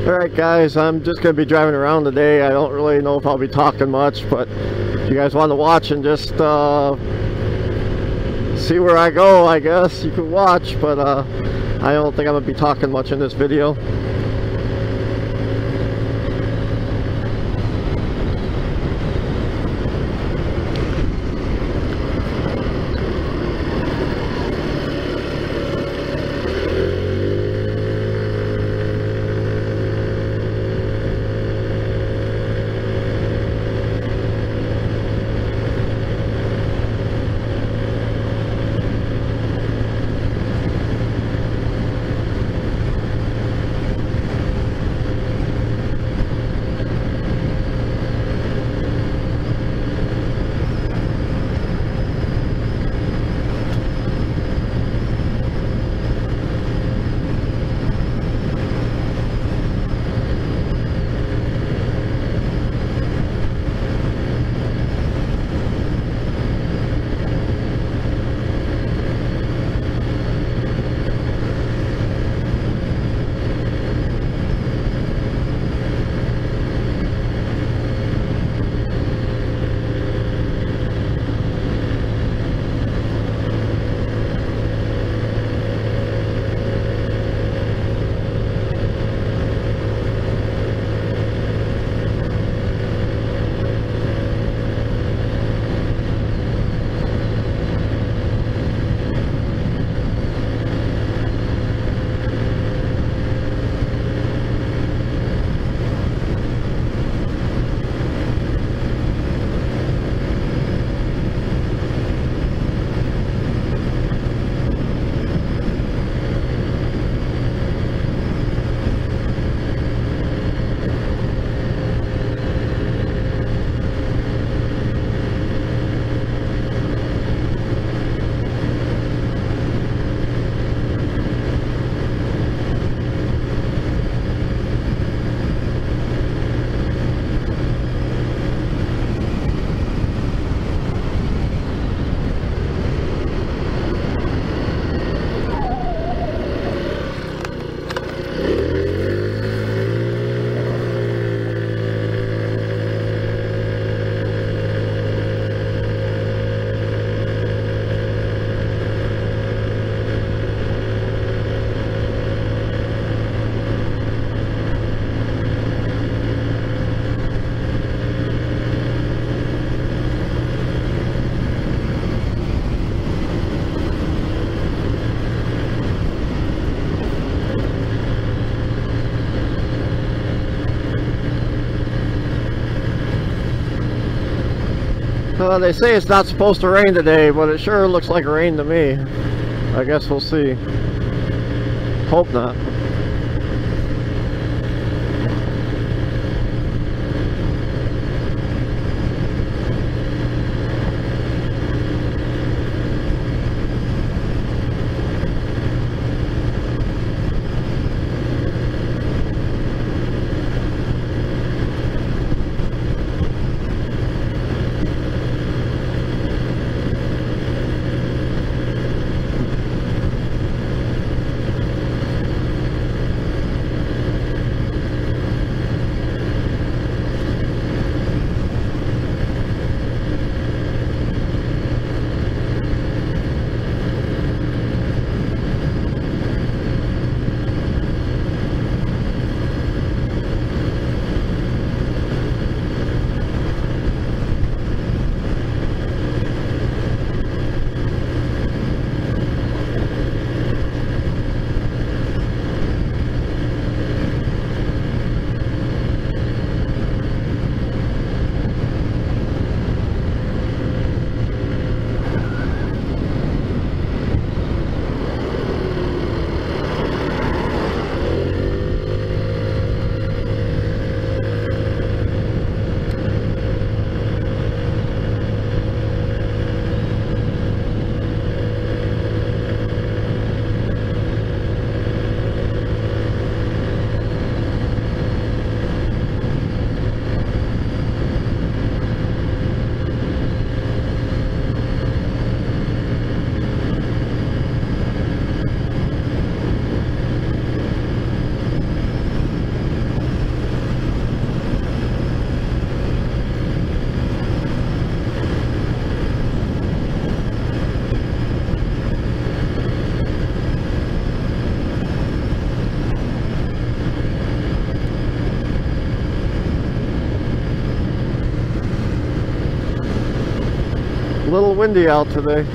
Alright guys, I'm just going to be driving around today. I don't really know if I'll be talking much, but if you guys want to watch and just see where I go, I guess you can watch, but I don't think I'm going to be talking much in this video. They say it's not supposed to rain today, but it sure looks like rain to me. I guess we'll see. Hope not. little windy out today.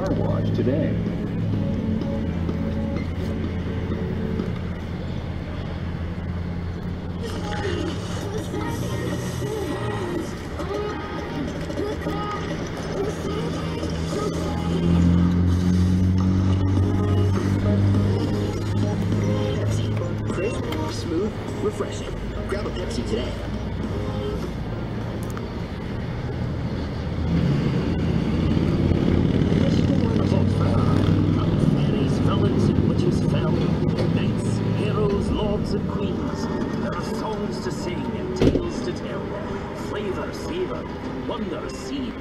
car wash today. Crisp, smooth, refreshing. Grab a Pepsi today. Fairies, villains, and witches fell. Knights, heroes, lords, and queens. There are songs to sing and tales to tell. Flavor, savor, wonder seen.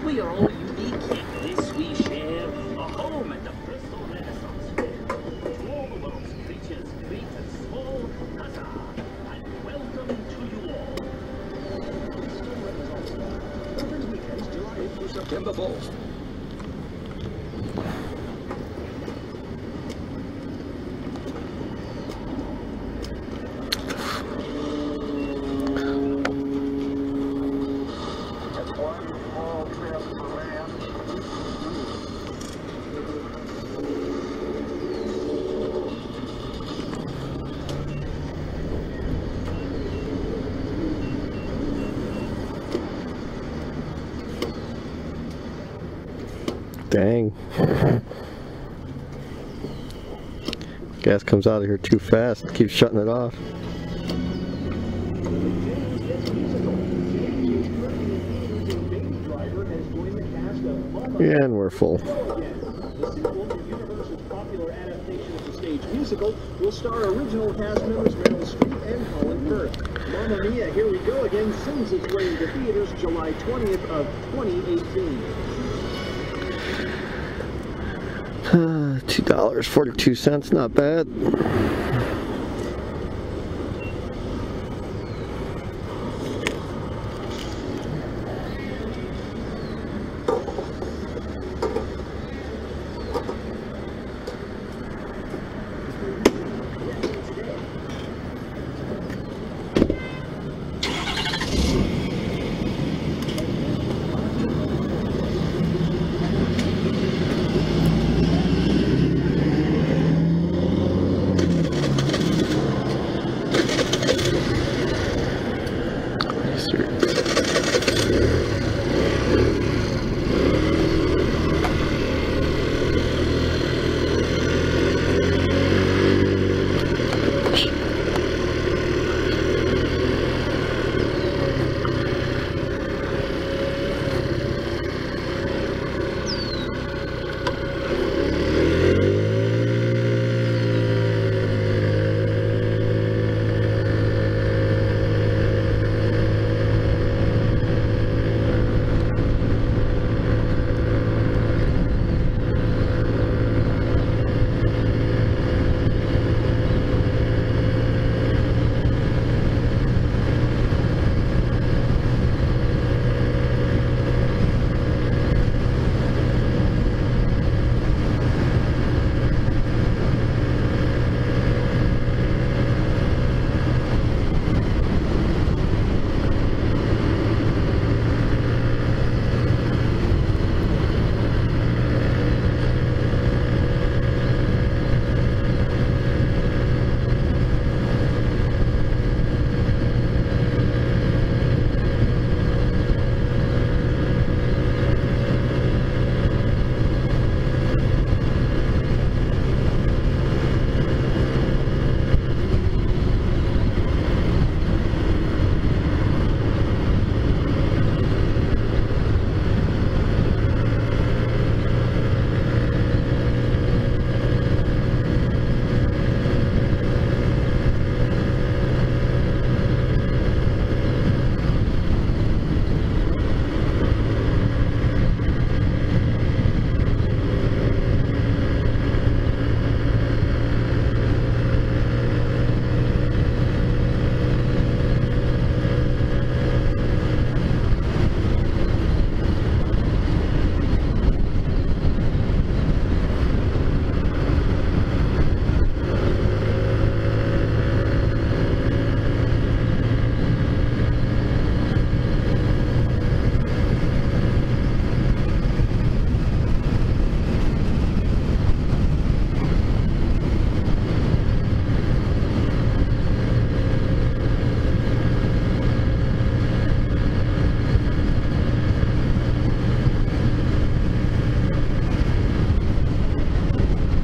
We are all unique, yet this we share. A home at the Bristol Renaissance Fair. To all the world's creatures, great and small, huzzah, and welcome to you all. Open weekends, July 8th through September 4th. Dang. Gas comes out of here too fast. It keeps shutting it off. And we're full. The sequel to Universal's popular adaptation of the stage musical will star original cast members Meryl Streep and Colin Firth. Mamma Mia, Here We Go Again sings its way into theaters July 20th of 2018. $2.42, not bad.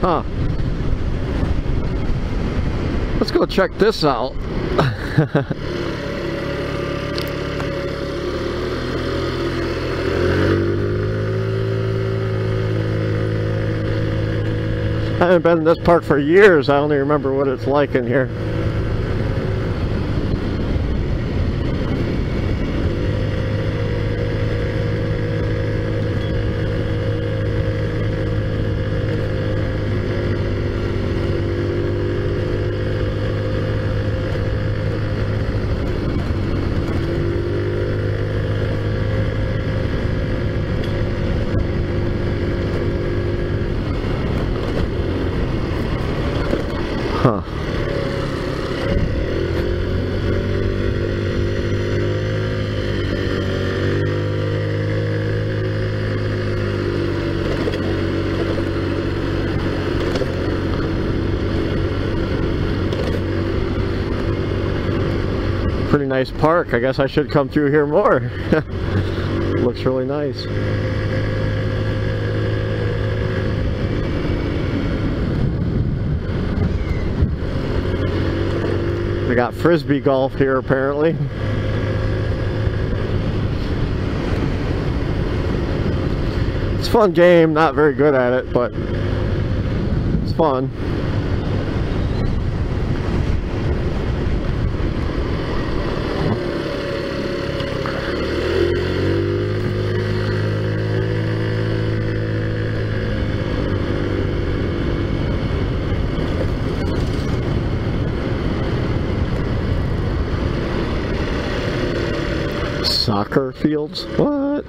Huh. Let's go check this out. I haven't been in this park for years. I only remember what it's like in here. Huh. Pretty nice park. I guess I should come through here more. Looks really nice. We got frisbee golf here apparently. It's a fun game, not very good at it, but it's fun. Soccer fields? What?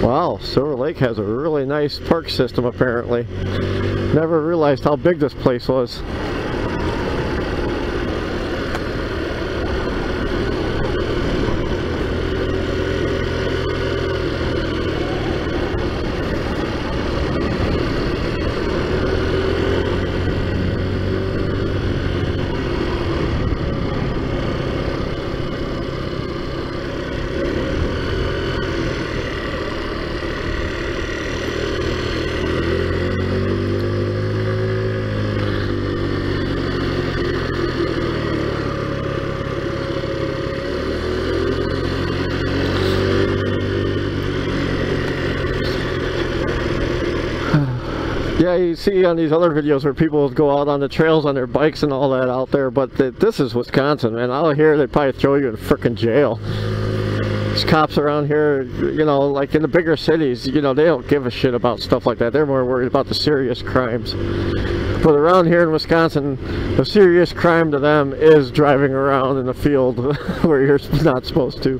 Wow, Silver Lake has a really nice park system apparently. Never realized how big this place was. Yeah, you see on these other videos where people go out on the trails on their bikes and all that out there, but this is Wisconsin, man. Out here, they'd probably throw you in frickin' jail. These cops around here, you know, like in the bigger cities, you know, they don't give a shit about stuff like that. They're more worried about the serious crimes. But around here in Wisconsin, the serious crime to them is driving around in the field where you're not supposed to.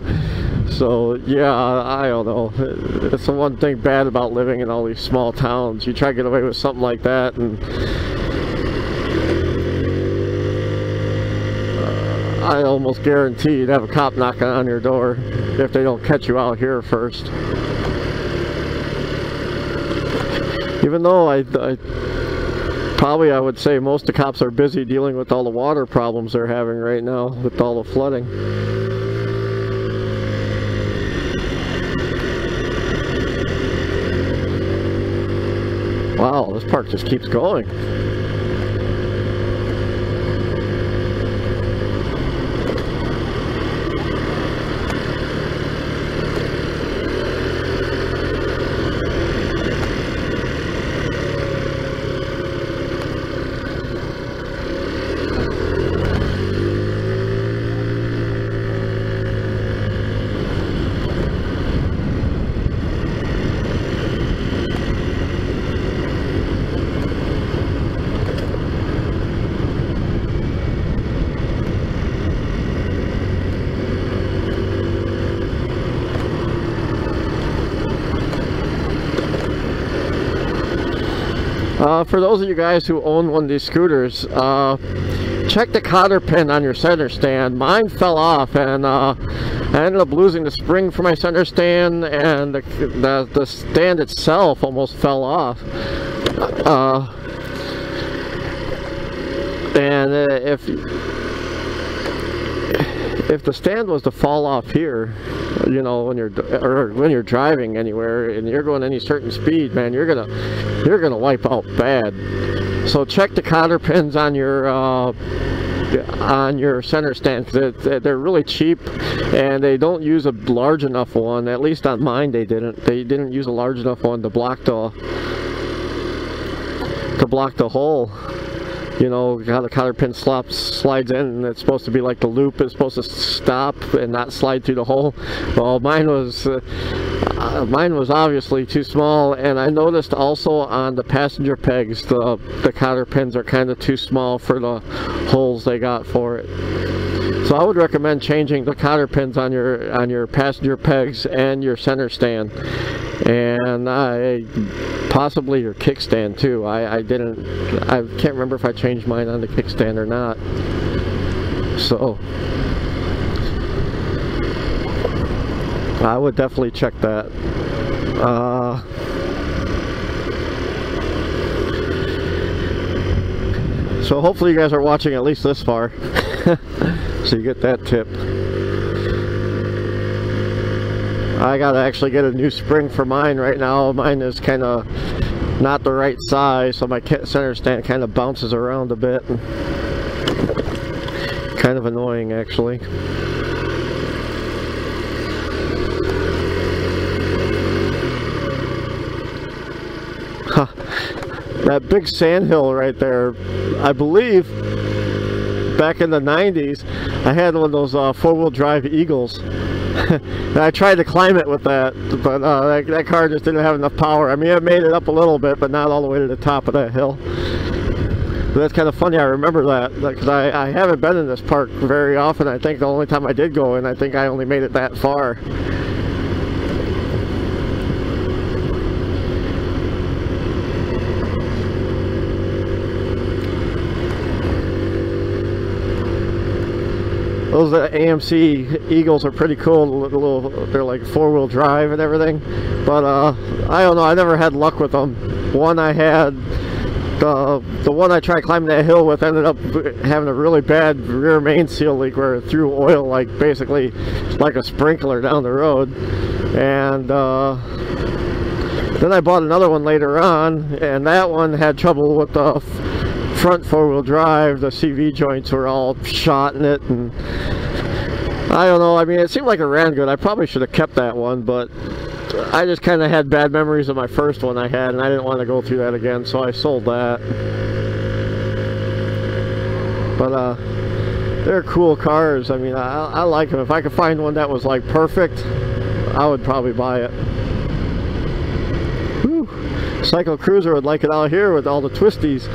So yeah, I don't know. It's the one thing bad about living in all these small towns. You try to get away with something like that, and I almost guarantee you'd have a cop knocking on your door if they don't catch you out here first. Even though I would say most of the cops are busy dealing with all the water problems they're having right now with all the flooding. Wow, this park just keeps going. For those of you guys who own one of these scooters, check the cotter pin on your center stand. Mine fell off, and I ended up losing the spring for my center stand, and the stand itself almost fell off. And if the stand was to fall off here, you know, when you're driving anywhere and you're going any certain speed, man, you're gonna wipe out bad. So check the cotter pins on your center stand, because they're really cheap, and they don't use a large enough one. At least on mine, they didn't use a large enough one to block the hole. You know how the cotter pin slides in, and it's supposed to be like the loop is supposed to stop and not slide through the hole. Well, mine was obviously too small, and I noticed also on the passenger pegs the cotter pins are kind of too small for the holes they got for it. So I would recommend changing the cotter pins on your passenger pegs and your center stand, and possibly your kickstand too. I can't remember if I changed mine on the kickstand or not. So I would definitely check that. So hopefully you guys are watching at least this far. So you get that tip. I gotta actually get a new spring for mine right now. Mine is kind of not the right size, so my center stand kind of bounces around a bit. Kind of annoying, actually. Huh. That big sandhill right there, I believe back in the 90s I had one of those four-wheel drive Eagles. And I tried to climb it with that, but that car just didn't have enough power. I mean, it made it up a little bit, but not all the way to the top of that hill. But that's kind of funny, I remember that, because I haven't been in this park very often. I think the only time I did go in, I think I only made it that far. Those AMC Eagles are pretty cool. They're like four-wheel drive and everything. But I don't know. I never had luck with them. One I had, the one I tried climbing that hill with, ended up having a really bad rear main seal leak where it threw oil basically like a sprinkler down the road. And then I bought another one later on, and that one had trouble with the front four-wheel drive. The CV joints were all shot in it, and I don't know. I mean, it seemed like it ran good. I probably should have kept that one, but I just kind of had bad memories of my first one I had, and I didn't want to go through that again, so I sold that. But they're cool cars. I mean, I like them. If I could find one that was like perfect, I would probably buy it. Whew. Cycle Cruiser would like it out here with all the twisties.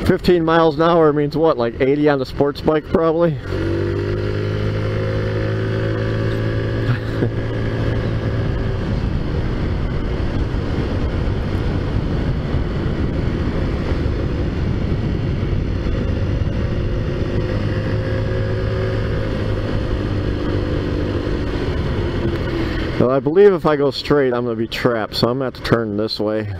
15 miles an hour means what, like 80 on the sports bike probably? Well, I believe if I go straight, I'm going to be trapped, so I'm going to have to turn this way.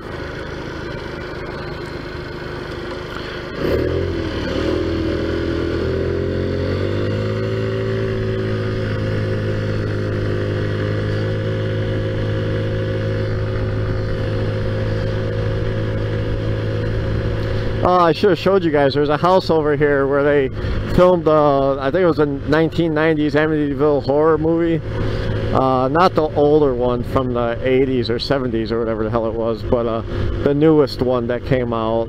I should have showed you guys. There's a house over here where they filmed, I think it was a 1990s Amityville horror movie. Not the older one from the 80s or 70s or whatever the hell it was, but the newest one that came out.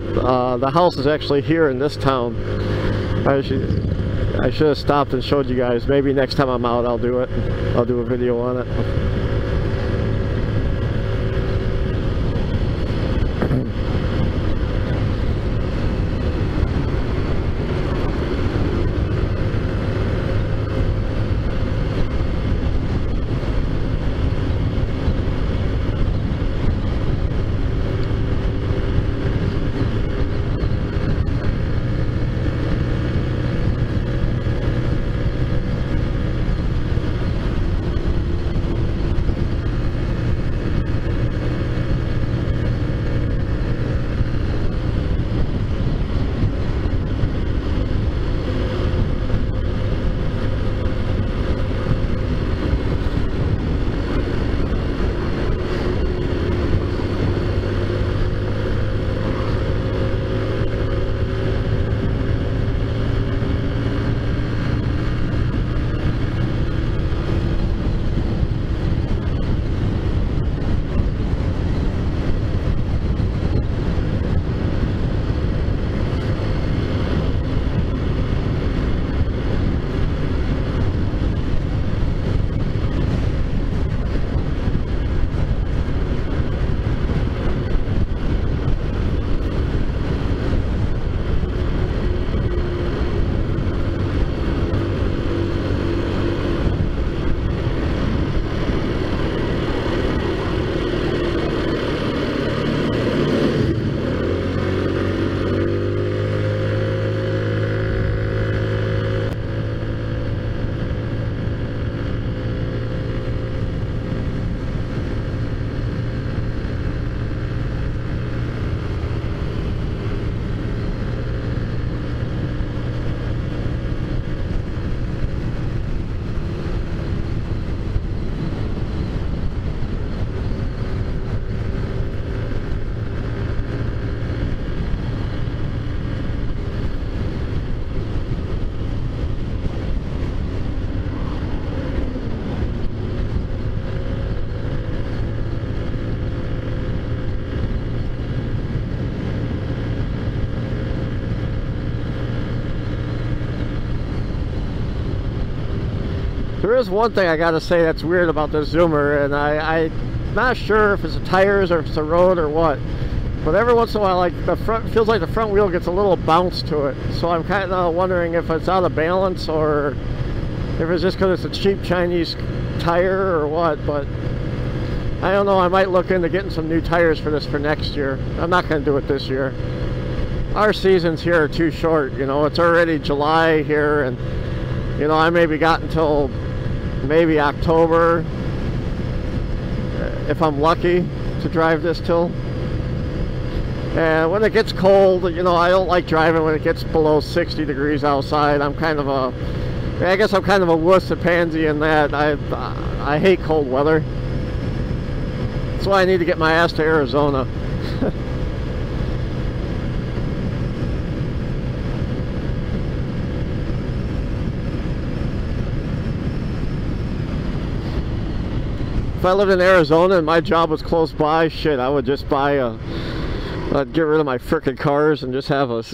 The house is actually here in this town. I should have stopped and showed you guys. Maybe next time I'm out I'll do it. I'll do a video on it. There is one thing I gotta say that's weird about this zoomer, and I'm not sure if it's the tires or if it's the road or what, but every once in a while, like the front, feels like the front wheel gets a little bounce to it. So I'm kind of wondering if it's out of balance or if it's just because it's a cheap Chinese tire or what. But I don't know. I might look into getting some new tires for this for next year. I'm not going to do it this year. Our seasons here are too short. You know, it's already July here, and you know, I maybe got until maybe October if I'm lucky to drive this till. And when it gets cold, you know, I don't like driving when it gets below 60 degrees outside. I'm kind of a, I guess I'm kind of a wuss, a pansy in that. I hate cold weather. That's why I need to get my ass to Arizona. If I lived in Arizona and my job was close by, shit, I would just buy I'd get rid of my frickin' cars and just have a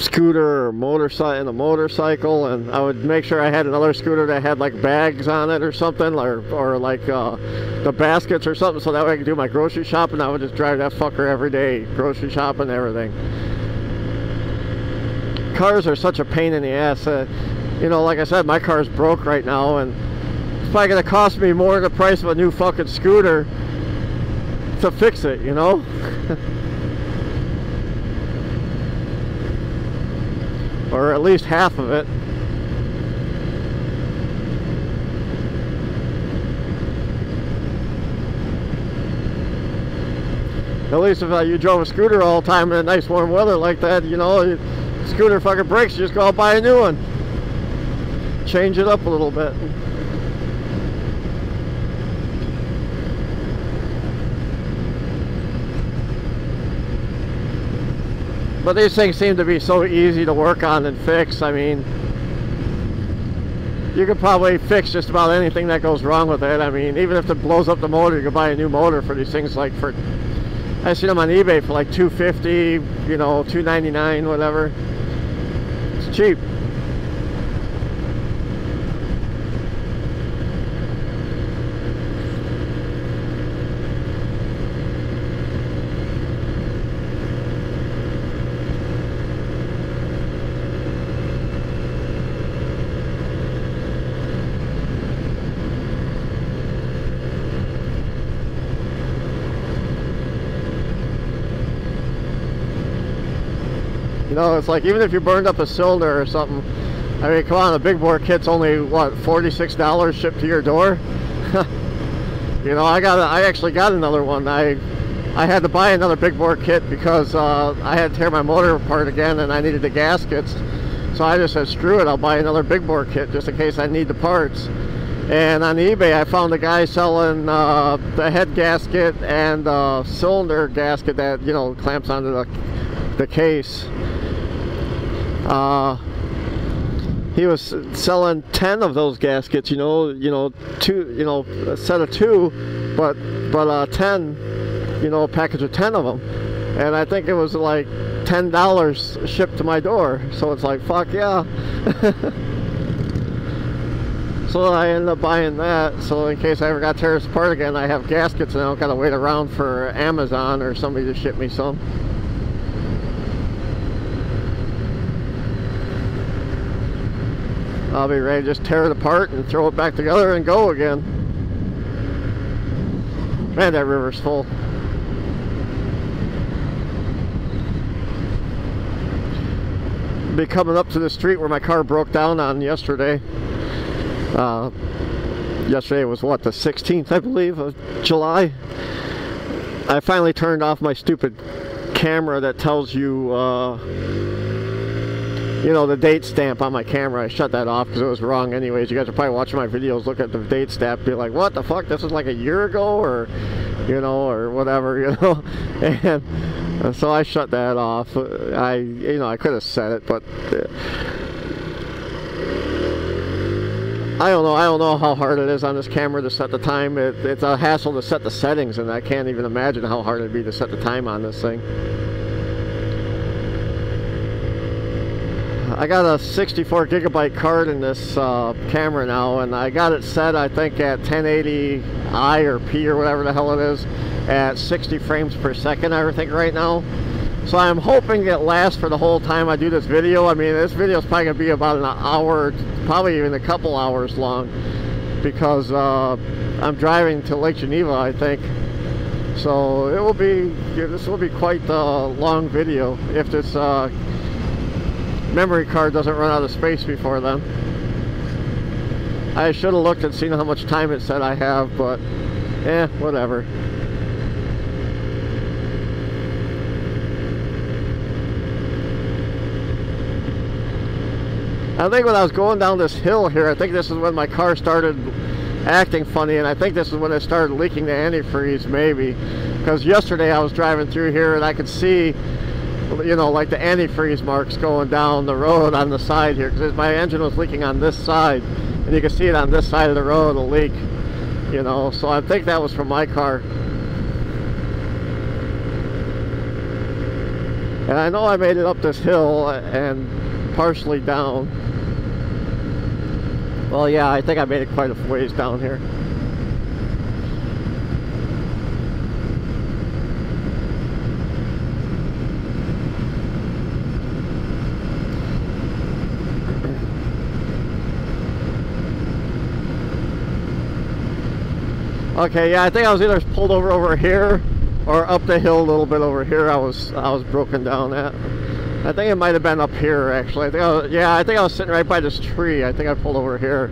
scooter or motorcycle, and I would make sure I had another scooter that had like bags on it or something, or like the baskets or something, so that way I could do my grocery shopping. I would just drive that fucker every day, grocery shopping and everything. Cars are such a pain in the ass. You know, like I said, my car's broke right now, and it's probably going to cost me more than the price of a new fucking scooter to fix it, you know? Or at least half of it. At least if you drove a scooter all the time in a nice warm weather like that, you know, scooter fucking breaks, you just go out and buy a new one. Change it up a little bit. But these things seem to be so easy to work on and fix. I mean, you could probably fix just about anything that goes wrong with it. I mean, even if it blows up the motor, you can buy a new motor for these things. Like for, I see them on eBay for like $250, you know, $299, whatever. It's cheap. You know, it's like even if you burned up a cylinder or something, I mean, come on, the big bore kit's only what, $46 shipped to your door. You know, I actually got another one. I had to buy another big bore kit because I had to tear my motor apart again and I needed the gaskets. So I just said, screw it, I'll buy another big bore kit just in case I need the parts. And on eBay, I found a guy selling the head gasket and cylinder gasket that, you know, clamps onto the case. He was selling 10 of those gaskets, you know, two, you know, a set of 2, but 10, you know, a package of 10 of them, and I think it was like $10 shipped to my door. So it's like, fuck yeah. So I ended up buying that, so in case I ever got tears apart again, I have gaskets and I don't gotta wait around for Amazon or somebody to ship me some. I'll be ready to just tear it apart and throw it back together and go again. Man, that river's full. Be coming up to the street where my car broke down on yesterday. Yesterday was what, the 16th, I believe, of July. I finally turned off my stupid camera that tells you, you know, the date stamp on my camera. I shut that off because it was wrong anyways. You guys are probably watching my videos, look at the date stamp, be like, what the fuck, this was like a year ago, or, you know, or whatever, you know. And so I shut that off. You know, I could have said it, but I don't know how hard it is on this camera to set the time. It's a hassle to set the settings, and I can't even imagine how hard it'd be to set the time on this thing. I got a 64 gigabyte card in this camera now, and I got it set, I think, at 1080i or P or whatever the hell it is, at 60 frames per second, I think, right now. So I'm hoping it lasts for the whole time I do this video. I mean, this video is probably going to be about an hour, probably even a couple hours long, because I'm driving to Lake Geneva, I think. So it will be, this will be quite a long video if this memory card doesn't run out of space before then. I should have looked and seen how much time it said I have, but whatever. I think when I was going down this hill here, I think this is when my car started acting funny, and I think this is when it started leaking the antifreeze, maybe. Because yesterday I was driving through here and I could see, you know, like the antifreeze marks going down the road on the side here, because my engine was leaking on this side, and you can see it on this side of the road, the leak, you know. So I think that was from my car. And I know I made it up this hill and partially down. Well, yeah, I think I made it quite a ways down here. Okay, yeah, I think I was either pulled over here or up the hill a little bit over here. I was broken down at. I think it might have been up here, actually. I think I was sitting right by this tree. I think I pulled over here.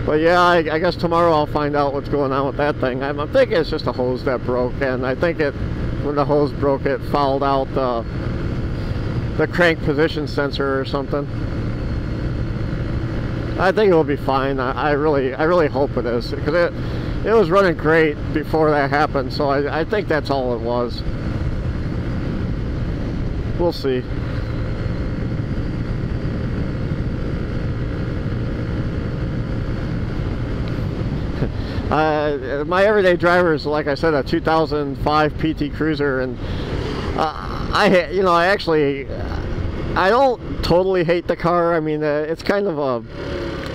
But yeah, I guess tomorrow I'll find out what's going on with that thing. I'm thinking it's just a hose that broke, and I think when the hose broke, it fouled out the crank position sensor or something. I think it will be fine. I really hope it is, because it was running great before that happened, so I think that's all it was. We'll see. My everyday driver is, like I said, a 2005 PT Cruiser, and I don't totally hate the car. I mean, it's kind of a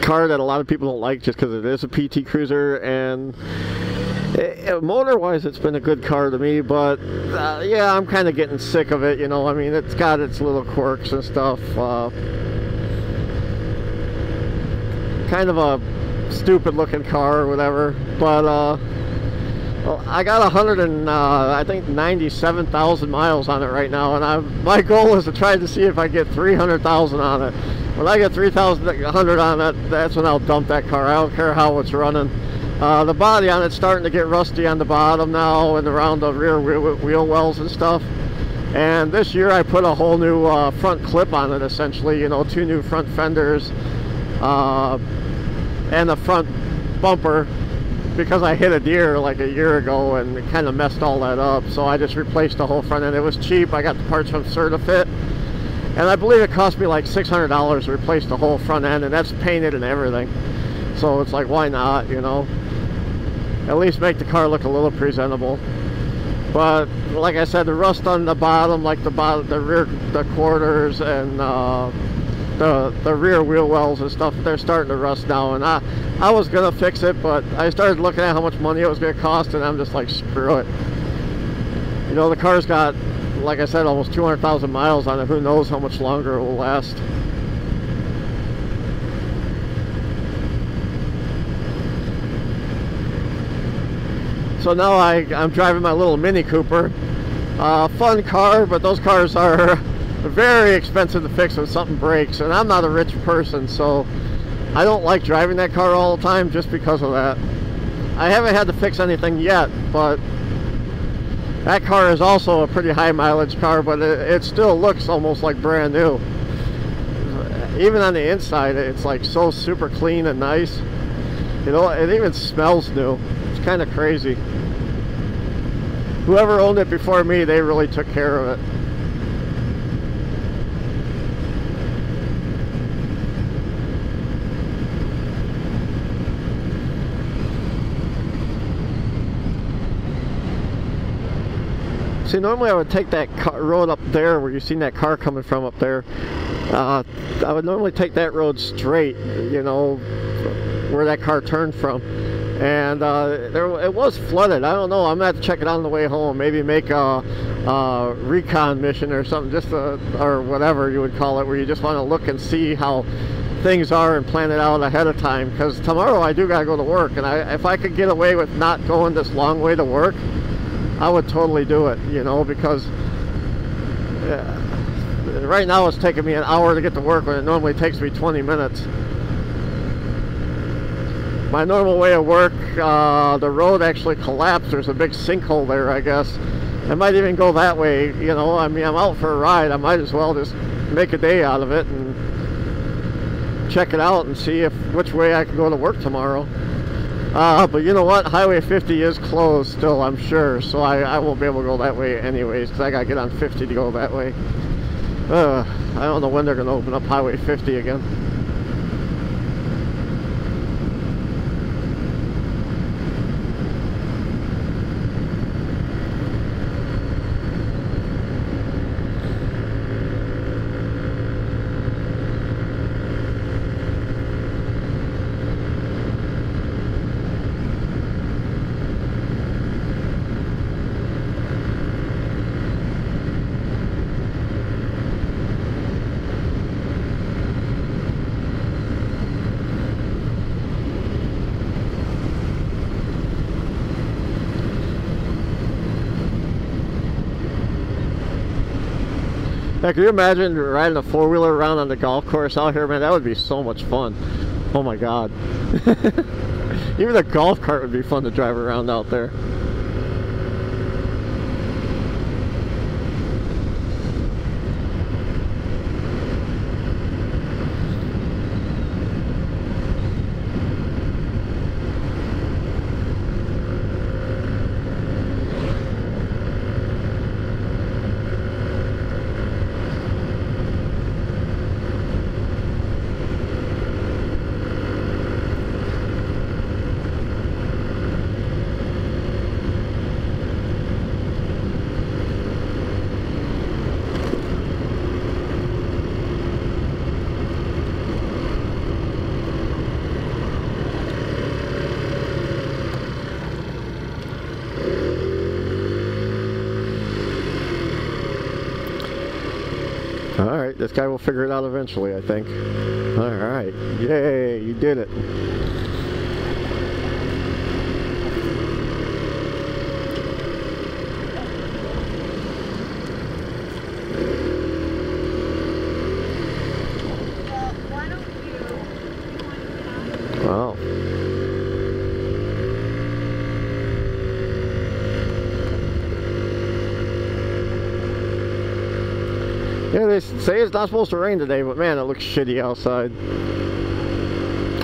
car that a lot of people don't like just because it is a PT Cruiser, and motor-wise, it's been a good car to me, but yeah, I'm kind of getting sick of it, you know. I mean, it's got its little quirks and stuff. Kind of a stupid looking car or whatever, but well, I got 97,000 miles on it right now, and my goal is to try to see if I get 300,000 on it. When I get 3,100 on it, that's when I'll dump that car. I don't care how it's running. The body on it's starting to get rusty on the bottom now and around the rear wheel wells and stuff. And this year I put a whole new front clip on it, essentially, you know, 2 new front fenders and the front bumper, because I hit a deer like a year ago and it kind of messed all that up. So I just replaced the whole front end. It was cheap. I got the parts from Certifit, and I believe it cost me like $600 to replace the whole front end, and that's painted and everything. So it's like, why not, you know? At least make the car look a little presentable. But like I said, the rust on the bottom, like the quarters and the rear wheel wells and stuff, they're starting to rust now. And I was gonna fix it, but I started looking at how much money it was gonna cost, and I'm just like, screw it. You know, the car's got, like I said, almost 200,000 miles on it. Who knows how much longer it will last. So now I'm driving my little Mini Cooper. Fun car, but those cars are very expensive to fix when something breaks, and I'm not a rich person, so I don't like driving that car all the time just because of that. I haven't had to fix anything yet, but that car is also a pretty high mileage car, but it still looks almost like brand new. Even on the inside, it's like so super clean and nice. You know, it even smells new. It's kind of crazy. Whoever owned it before me, they really took care of it. See, normally I would take that road up there where you seen that car coming from up there. I would normally take that road straight, you know, where that car turned from. And it was flooded. I don't know. I'm going to have to check it out on the way home. Maybe make a recon mission or something, just or whatever you would call it, where you just want to look and see how things are and plan it out ahead of time. Because tomorrow I do got to go to work, and if I could get away with not going this long way to work, I would totally do it, you know, because right now it's taking me an hour to get to work when it normally takes me 20 minutes. My normal way of work, the road actually collapsed. There's a big sinkhole there, I guess. I might even go that way, you know. I mean, I'm out for a ride. I might as well just make a day out of it and check it out and see which way I can go to work tomorrow. But you know what? Highway 50 is closed still, I'm sure. So I won't be able to go that way anyways, because I got to get on 50 to go that way. I don't know when they're going to open up Highway 50 again. Yeah, can you imagine riding a four-wheeler around on the golf course out here, man? That would be so much fun. Oh my God. Even a golf cart would be fun to drive around out there. Alright, this guy will figure it out eventually, I think. Alright, yay, you did it. Wow. Yeah, they say it's not supposed to rain today, but man, it looks shitty outside.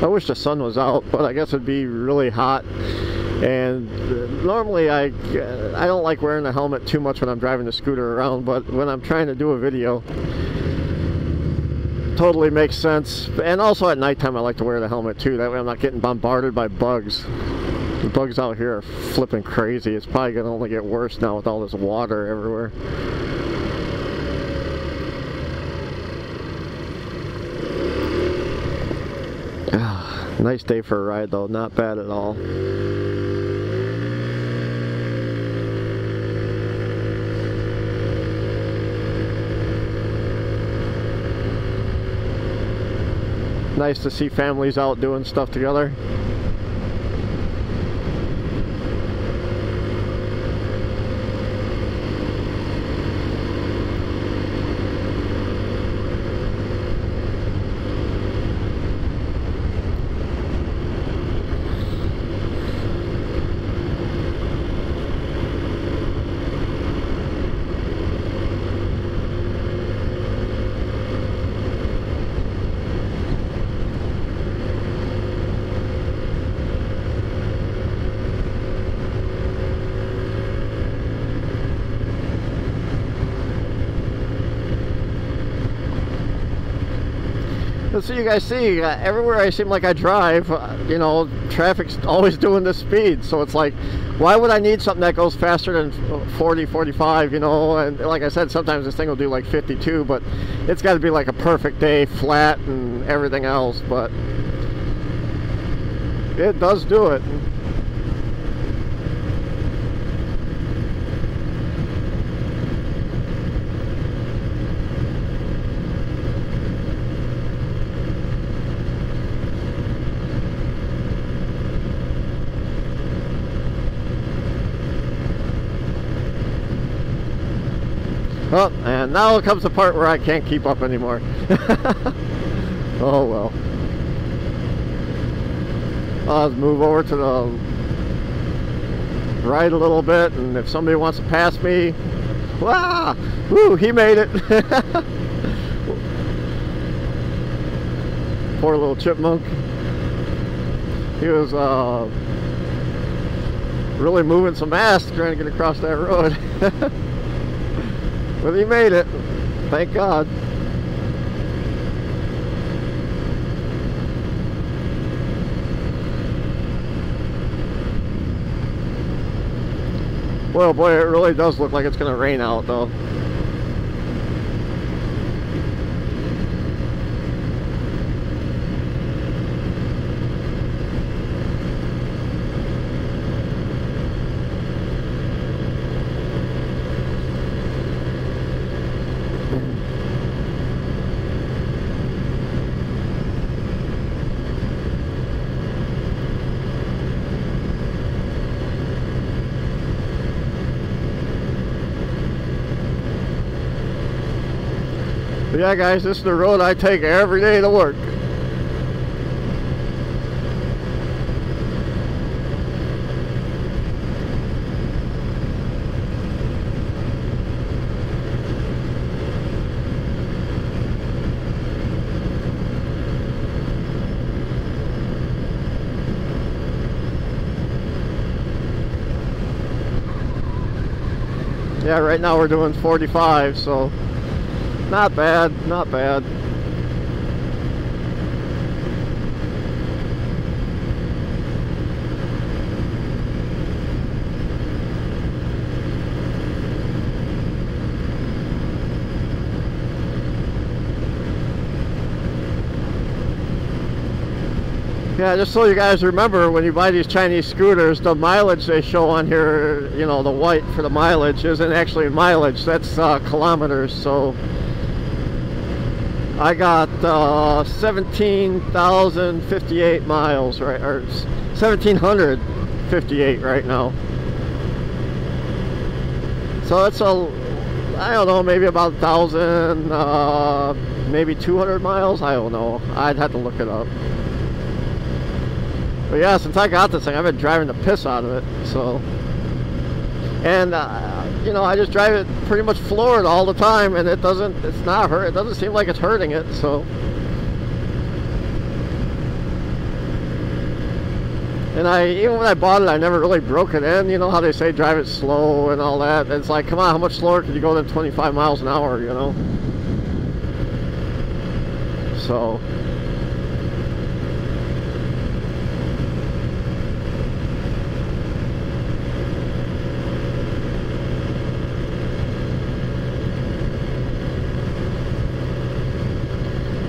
I wish the sun was out, but I guess it'd be really hot. And normally I don't like wearing the helmet too much when I'm driving the scooter around, but when I'm trying to do a video, totally makes sense. And also at nighttime I like to wear the helmet too, that way I'm not getting bombarded by bugs. The bugs out here are flipping crazy. It's probably gonna only get worse now with all this water everywhere. Nice day for a ride though, not bad at all. Nice to see families out doing stuff together. So you guys see, everywhere I seem like I drive, you know, traffic's always doing this speed. So it's like, why would I need something that goes faster than 40, 45, you know? And like I said, sometimes this thing will do like 52, but it's got to be like a perfect day, flat and everything else. But it does do it. Oh, and now comes the part where I can't keep up anymore. Oh well. I'll move over to the right a little bit, and if somebody wants to pass me, wow, woo, he made it. Poor little chipmunk. He was really moving some ass trying to get across that road. But he made it, thank God. Well, boy, it really does look like it's going to rain out, though. But yeah, guys, this is the road I take every day to work. Yeah, right now we're doing 45, so not bad, not bad. Yeah, just so you guys remember, when you buy these Chinese scooters, the mileage they show on here, you know, the white for the mileage isn't actually mileage, that's kilometers. So I got 17,058 miles, right, or 1,758 right now. So it's I don't know, maybe about 1,000, maybe 200 miles. I don't know. I'd have to look it up. But yeah, since I got this thing, I've been driving the piss out of it. So, and you know, I just drive it pretty much floored all the time, and it's not hurt. It doesn't seem like it's hurting it. So, and even when I bought it, I never really broke it in. You know how they say drive it slow and all that. It's like, come on, how much slower could you go than 25 miles an hour? You know. So.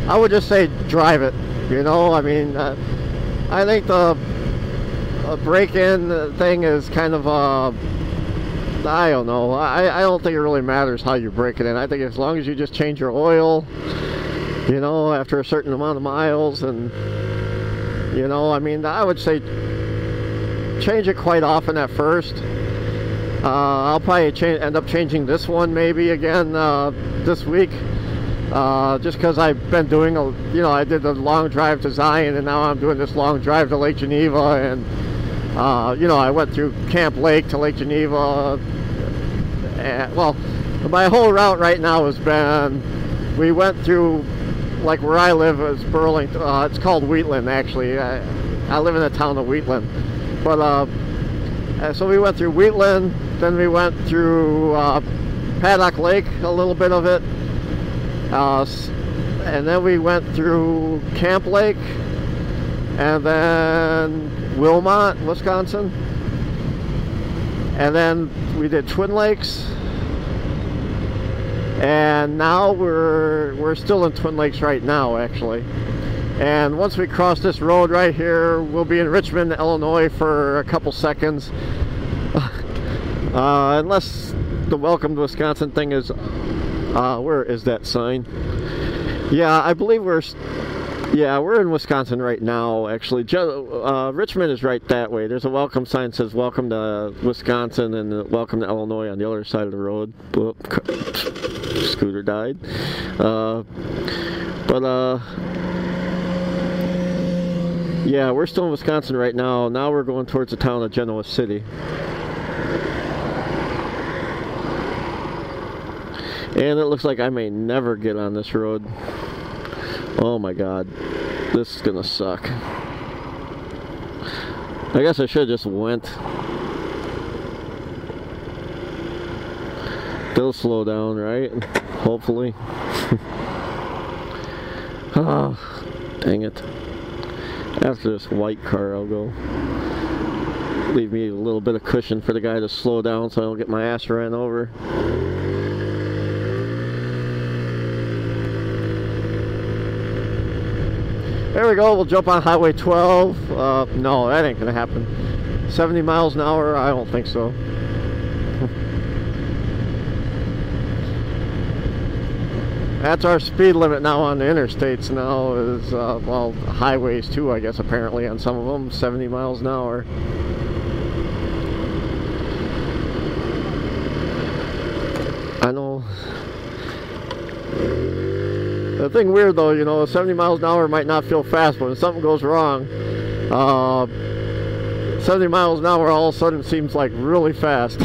I would just say drive it, you know. I mean, I think the break-in thing is kind of, I don't know. I don't think it really matters how you break it in. I think as long as you just change your oil, you know, after a certain amount of miles, and, you know, I mean, I would say change it quite often at first. I'll probably end up changing this one maybe again this week. Just because I've been doing you know, I did the long drive to Zion, and now I'm doing this long drive to Lake Geneva, and you know, I went through Camp Lake to Lake Geneva, and, well, my whole route right now has been, we went through, like where I live is Burlington, it's called Wheatland actually. I live in the town of Wheatland, but so we went through Wheatland, then we went through Paddock Lake, a little bit of it. and then we went through Camp Lake, and then Wilmot, Wisconsin, and then we did Twin Lakes, and now we're still in Twin Lakes right now, actually. And once we cross this road right here, we'll be in Richmond, Illinois for a couple seconds. Unless the Welcome to Wisconsin thing is... where is that sign? Yeah, I believe we're in Wisconsin right now, actually. Richmond is right that way. There's a welcome sign that says Welcome to Wisconsin and Welcome to Illinois on the other side of the road. Scooter died. Yeah, we're still in Wisconsin right now. Now we're going towards the town of Genoa City. And it looks like I may never get on this road. Oh my god. This is gonna suck. I guess I should have just went. They'll slow down, right? Hopefully. Oh, dang it. After this white car, I'll go. Leave me a little bit of cushion for the guy to slow down so I don't get my ass ran over. There we go, we'll jump on Highway 12. No, that ain't gonna happen. 70 miles an hour? I don't think so. That's our speed limit now on the interstates now, is, well, highways too, I guess, apparently, on some of them, 70 miles an hour. I know. The thing weird though, you know, 70 miles an hour might not feel fast, but when something goes wrong, 70 miles an hour all of a sudden seems like really fast.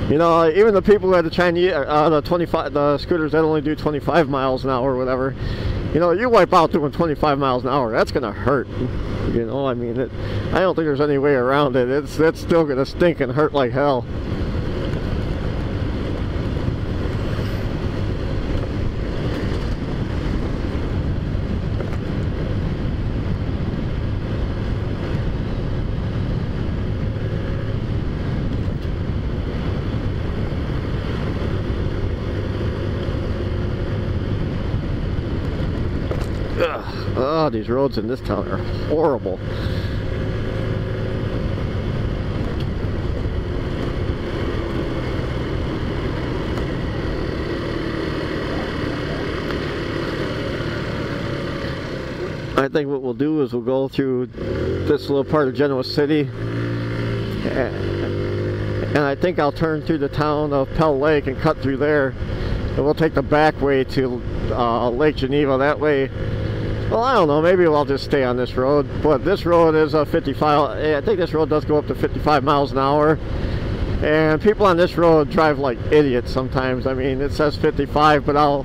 You know, even the people who had the Chinese, the scooters that only do 25 miles an hour or whatever, you know, you wipe out doing 25 miles an hour, that's gonna hurt. You know, I mean, I don't think there's any way around it. It's still gonna stink and hurt like hell. Oh, these roads in this town are horrible. I think what we'll do is we'll go through this little part of Genoa City, and I think I'll turn through the town of Pell Lake and cut through there, and we'll take the back way to Lake Geneva. That way, well, I don't know, maybe I'll just stay on this road, but this road is a 55, I think this road does go up to 55 miles an hour, and people on this road drive like idiots sometimes. I mean, it says 55, but I'll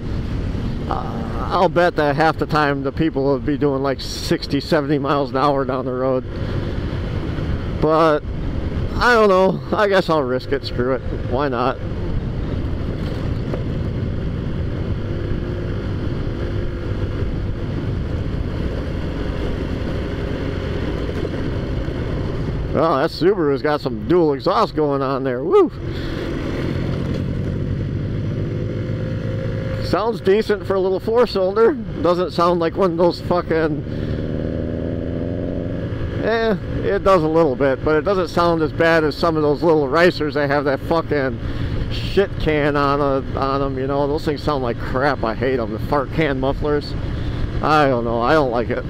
bet that half the time the people will be doing like 60, 70 miles an hour down the road. But I don't know, I guess I'll risk it, screw it, why not? Oh, that Subaru's got some dual exhaust going on there. Woo! Sounds decent for a little four-cylinder. Doesn't sound like one of those fucking... it does a little bit, but it doesn't sound as bad as some of those little racers that have that fucking shit can on them, you know. Those things sound like crap. I hate them. The fart can mufflers. I don't know. I don't like it.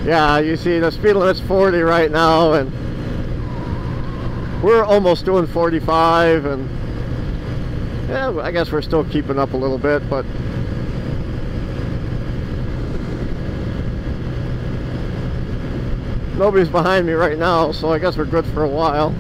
Yeah, you see the speed limit's 40 right now, and we're almost doing 45, and yeah, I guess we're still keeping up a little bit, but Nobody's behind me right now, so I guess we're good for a while.